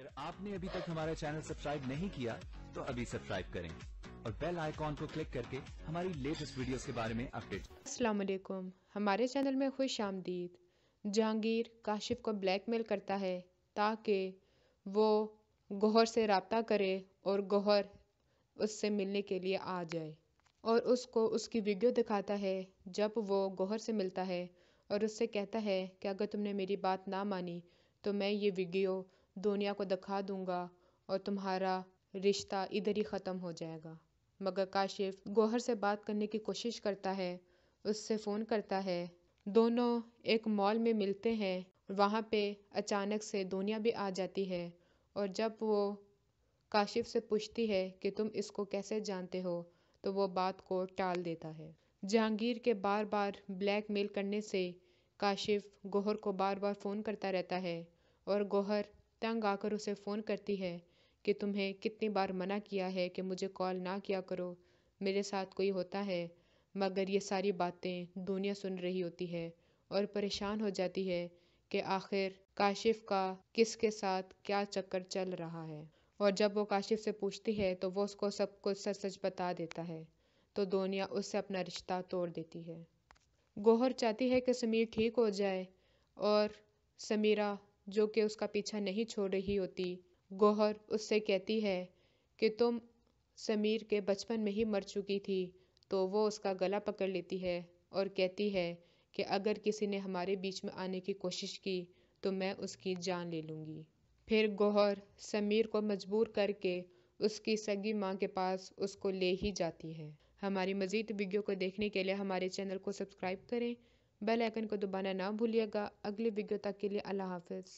अगर आपने अभी तक हमारा चैनल सब्सक्राइब नहीं किया तो अभी सब्सक्राइब करें और बेल आइकॉन को क्लिक करके हमारी लेटेस्ट वीडियोस के बारे में अपडेट। अस्सलाम वालेकुम, हमारे चैनल में खुश आमदीद। जहांगीर काशिफ को ब्लैकमेल करता है ताकि वो गौहर से रब्ता करे और गौहर उससे मिलने के लिए आ जाए और उसको उसकी वीडियो दिखाता है जब वो गौहर से मिलता है और उससे कहता है कि अगर तुमने मेरी बात ना मानी तो मैं ये वीडियो दुनिया को दिखा दूंगा और तुम्हारा रिश्ता इधर ही ख़त्म हो जाएगा। मगर काशिफ गौहर से बात करने की कोशिश करता है, उससे फ़ोन करता है। दोनों एक मॉल में मिलते हैं। वहाँ पे अचानक से दुनिया भी आ जाती है और जब वो काशिफ से पूछती है कि तुम इसको कैसे जानते हो तो वो बात को टाल देता है। जहांगीर के बार बार ब्लैकमेल करने से काशिफ गौहर को बार बार फ़ोन करता रहता है और गौहर तंग आकर उसे फ़ोन करती है कि तुम्हें कितनी बार मना किया है कि मुझे कॉल ना किया करो, मेरे साथ कोई होता है। मगर ये सारी बातें दुनिया सुन रही होती है और परेशान हो जाती है कि आखिर काशिफ का किसके साथ क्या चक्कर चल रहा है। और जब वो काशिफ से पूछती है तो वो उसको सब कुछ सच सच बता देता है तो दुनिया उससे अपना रिश्ता तोड़ देती है। गौहर चाहती है कि समीर ठीक हो जाए और समीरा जो कि उसका पीछा नहीं छोड़ रही होती, गौहर उससे कहती है कि तुम समीर के बचपन में ही मर चुकी थी। तो वो उसका गला पकड़ लेती है और कहती है कि अगर किसी ने हमारे बीच में आने की कोशिश की तो मैं उसकी जान ले लूँगी। फिर गौहर समीर को मजबूर करके उसकी सगी माँ के पास उसको ले ही जाती है। हमारी मज़ीद वीडियो को देखने के लिए हमारे चैनल को सब्सक्राइब करें, बेल आइकन को दबाना ना भूलिएगा। अगली वीडियो तक के लिए अल्लाह हाफ़िज़।